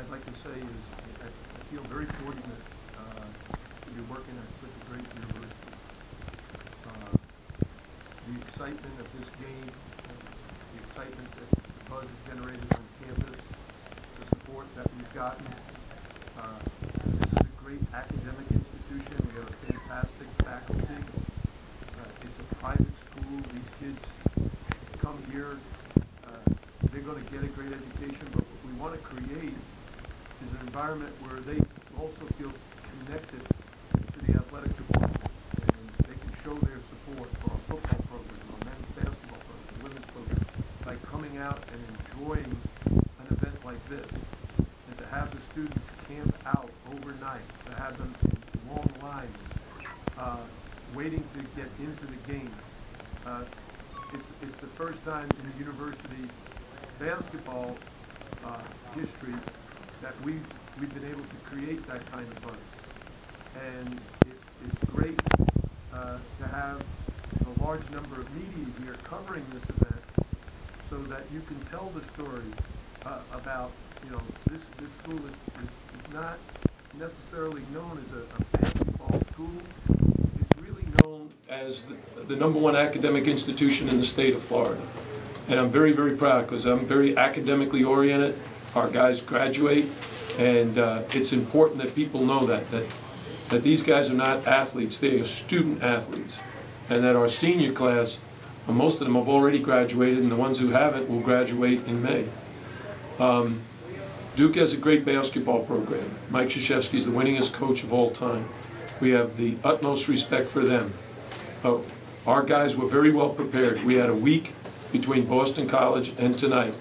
I'd like to say is I feel very fortunate to be working at such a great university. The excitement of this game, the excitement that the buzz is generated on campus, the support that we've gotten. This is a great academic institution. We have a fantastic faculty. It's a private school. These kids come here. They're going to get a great education, but what we want to create is an environment where they also feel connected to the athletic department, and they can show their support for our football program, our men's basketball program, women's program, by coming out and enjoying an event like this, and to have the students camp out overnight, to have them in long lines, waiting to get into the game. It's the first time in the university's basketball history that we've been able to create that kind of buzz. And it's great to have a large number of media here covering this event so that you can tell the story about, this school is not necessarily known as a basketball school. It's really known as the number one academic institution in the state of Florida. And I'm very, very proud because I'm very academically oriented. Our guys graduate, and it's important that people know that these guys are not athletes, they are student athletes. And that our senior class, most of them have already graduated, and the ones who haven't will graduate in May. Duke has a great basketball program. Mike Krzyzewski is the winningest coach of all time. We have the utmost respect for them. Our guys were very well prepared. We had a week between Boston College and tonight.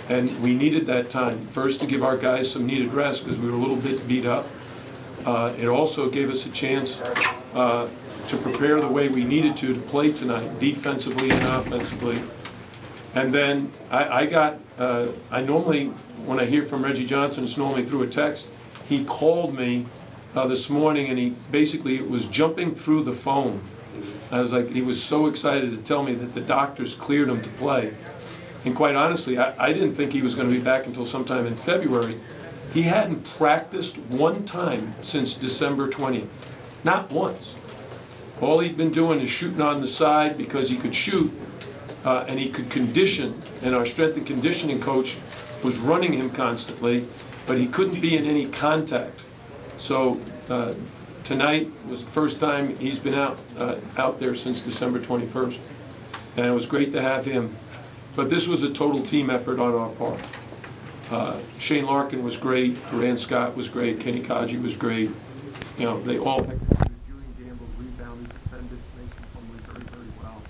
And we needed that time, first to give our guys some needed rest because we were a little bit beat up. It also gave us a chance to prepare the way we needed to play tonight, defensively and offensively. And then I normally, when I hear from Reggie Johnson, it's normally through a text. He called me this morning, and he basically was jumping through the phone. I was like, he was so excited to tell me that the doctors cleared him to play. And quite honestly, I didn't think he was going to be back until sometime in February. He hadn't practiced one time since December 20th. Not once. All he'd been doing is shooting on the side because he could shoot and he could condition. And our strength and conditioning coach was running him constantly, but he couldn't be in any contact. So tonight was the first time he's been out there since December 21st. And it was great to have him. But this was a total team effort on our part. Shane Larkin was great, Duran Scott was great, Kenny Kaji was great. They all Julian Gamble rebounded, defended Mason Plumlee very, very well.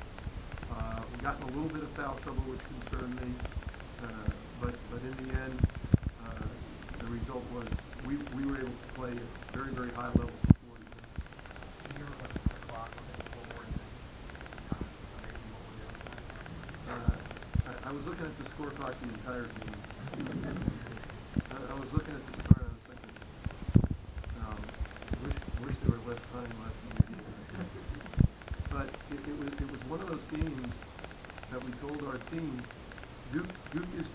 We got in a little bit of foul trouble, which concerned me, but in the end, the result was we were able to play at very, very high levels. I was looking at the score clock the entire game. I was looking at the score and I was thinking, wish there were less time left in the game. But it was one of those games that we told our team, Duke is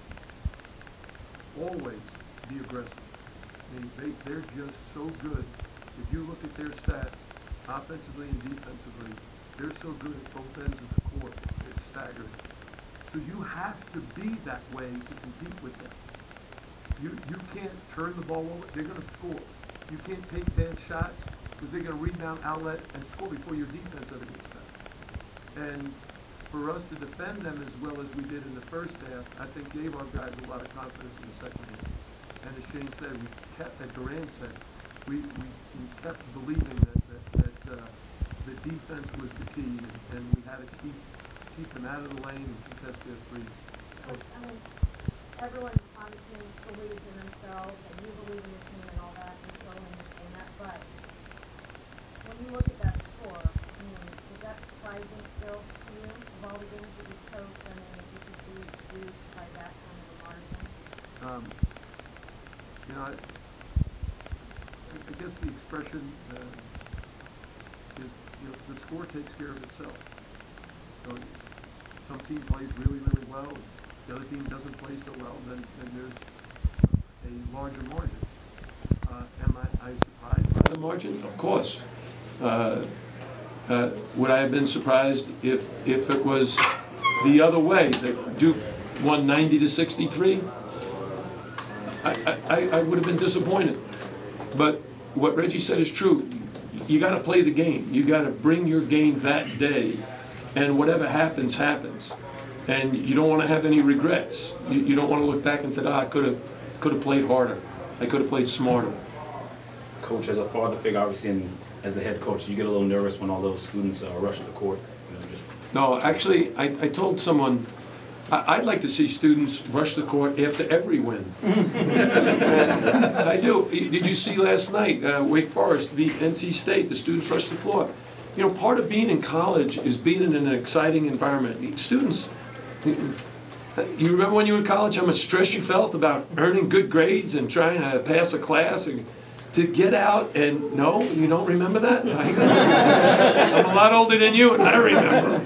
always be aggressive. They're just so good. If you look at their stats, offensively and defensively, they're so good at both ends of the court. It's staggering. So you have to be that way to compete with them. You can't turn the ball over. They're going to score. You can't take bad shots because they're going to rebound, outlet, and score before your defense ever gets back. And for us to defend them as well as we did in the first half, I think gave our guys a lot of confidence in the second half. And as Shane said, we kept, as Duran said, we kept believing that the defense was the key, and we had to keep them out of the lane and contest their three. Everyone on the team believes in themselves, and you believe in your team and all that, and totally understand that. But when you look at that score, is that surprising still to you of all the games that you've coached? I mean, if you could be used by that kind of a margin? I guess the expression is, the score takes care of itself. So some team plays really, really well, the other team doesn't play so well, then there's a larger margin. the margin? Of course. Would I have been surprised if it was the other way, that Duke won 90-63? I would have been disappointed. But what Reggie said is true. You got to play the game. You got to bring your game that day, and whatever happens, happens. And you don't want to have any regrets. You don't want to look back and say, I could have played harder. I could have played smarter. Coach, as a father figure, obviously, and as the head coach, you get a little nervous when all those students rush the court. No, actually, I told someone, I'd like to see students rush the court after every win. I do. Did you see last night, Wake Forest beat NC State, the students rushed the floor. You know, part of being in college is being in an exciting environment. Students, you remember when you were in college how much stress you felt about earning good grades and trying to pass a class? And to get out and, no, you don't remember that? I'm a lot older than you and I remember.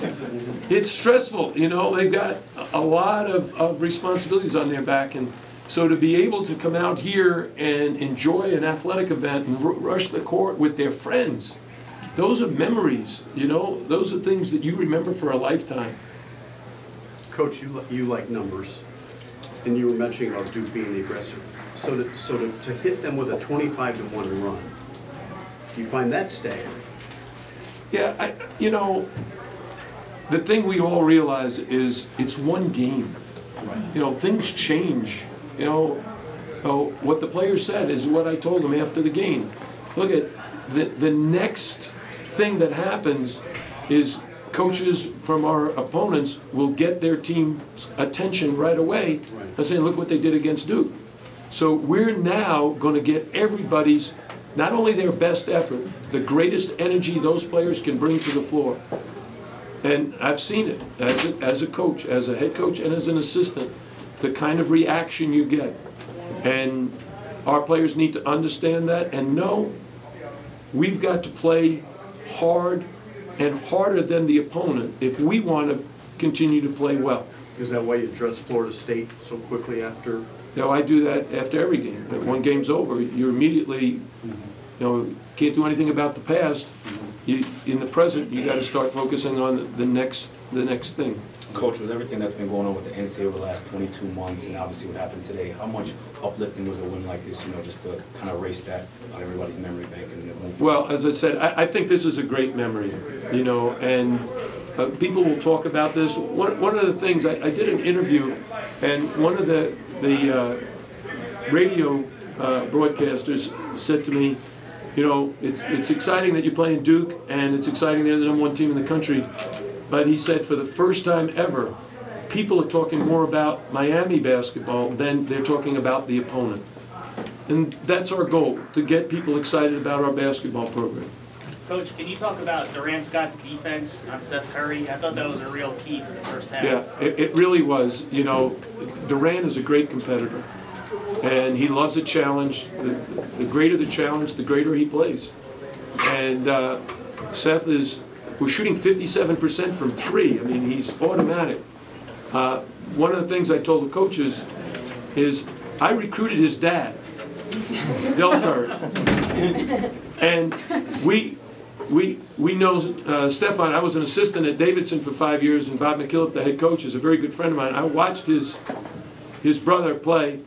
It's stressful, you know, they've got a lot of responsibilities on their back, and so to be able to come out here and enjoy an athletic event and rush the court with their friends, those are memories, you know, those are things that you remember for a lifetime. Coach, you like numbers, and you were mentioning about Duke being the aggressor. So to hit them with a 25-1 run, do you find that staying? Yeah, you know, the thing we all realize is it's one game. You know, things change. You know, what the player said is what I told him after the game. Look at the next thing that happens is coaches from our opponents will get their team's attention right away and saying, look what they did against Duke. So we're now going to get everybody's, not only their best effort, the greatest energy those players can bring to the floor. And I've seen it as a coach, as a head coach and as an assistant, the kind of reaction you get. And our players need to understand that and know we've got to play hard and harder than the opponent if we want to continue to play well. Is that why you dress Florida State so quickly after? You know, I do that after every game. When game's over, you're immediately, you know, can't do anything about the past. In the present, you got to start focusing on the next thing. Coach, with everything that's been going on with the NCAA over the last 22 months, and obviously what happened today, how much uplifting was a win like this? You know, just to kind of erase that on everybody's memory bank and move forward? Well, as I said, I think this is a great memory. You know, and people will talk about this. One of the things I did an interview, and one of the radio broadcasters said to me, you know, it's exciting that you're playing Duke, and it's exciting they're the #1 team in the country. But he said for the first time ever, people are talking more about Miami basketball than they're talking about the opponent. And that's our goal, to get people excited about our basketball program. Coach, can you talk about Durant Scott's defense on Steph Curry? I thought that was a real key to the first half. Yeah, it really was. You know, Durant is a great competitor. And he loves a challenge. The greater the challenge, the greater he plays. And Seth we're shooting 57% from 3. I mean, he's automatic. One of the things I told the coaches is I recruited his dad, Del Curry. And we know Stefan. I was an assistant at Davidson for 5 years, and Bob McKillop, the head coach, is a very good friend of mine. I watched his brother play.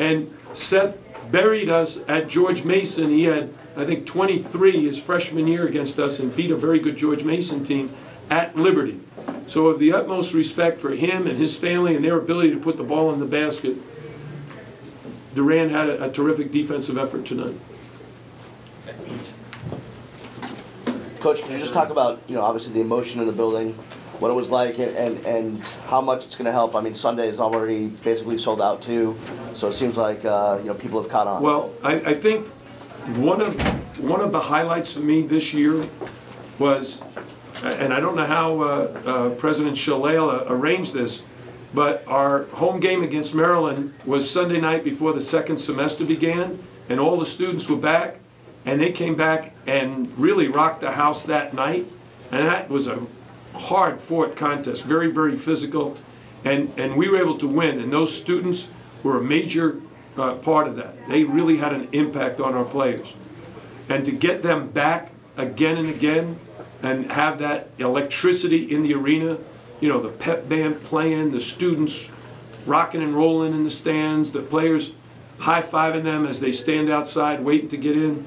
And Seth buried us at George Mason. He had, I think, 23 his freshman year against us and beat a very good George Mason team at Liberty. So of the utmost respect for him and his family and their ability to put the ball in the basket, Durant had a terrific defensive effort tonight. Coach, can you just talk about, you know, obviously the emotion in the building, what it was like, and how much it's going to help? I mean, Sunday is already basically sold out too, so it seems like you know, people have caught on. Well, I think one of the highlights for me this year was, and I don't know how President Shalala arranged this, but our home game against Maryland was Sunday night before the second semester began, and all the students were back, and they came back and really rocked the house that night, and that was a hard-fought contest, very, very physical, and we were able to win, and those students were a major part of that. They really had an impact on our players. And to get them back again and again and have that electricity in the arena, you know, the pep band playing, the students rocking and rolling in the stands, the players high-fiving them as they stand outside waiting to get in.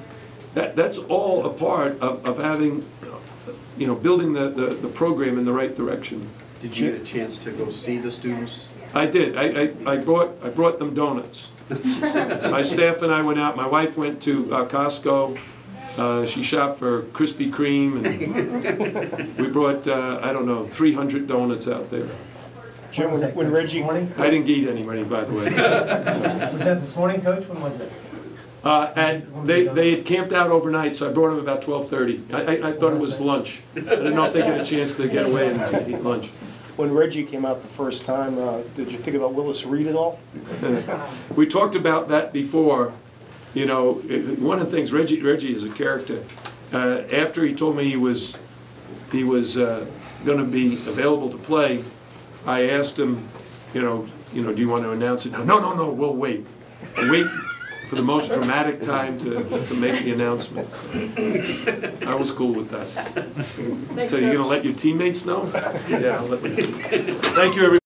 That's all a part of having, you know, building the program in the right direction. Did you get a chance to go see the students? I did. I brought them donuts. My staff and I went out. My wife went to Costco. She shopped for Krispy Kreme, and we brought, I don't know, 300 donuts out there. Jim, when Reggie, I didn't eat any money, by the way. was that this morning, Coach? When was it? And they had camped out overnight, so I brought them about 12:30. I thought it was lunch. I didn't know if they got a chance to get away and eat lunch. When Reggie came out the first time, did you think about Willis Reed at all? We talked about that before. You know, one of the things, Reggie is a character. After he told me he was going to be available to play, I asked him, you know, do you want to announce it? No, we'll wait. Wait for the most dramatic time to make the announcement. I was cool with that. So you're going to let your teammates know? Yeah, I'll let them. Thank you, everybody.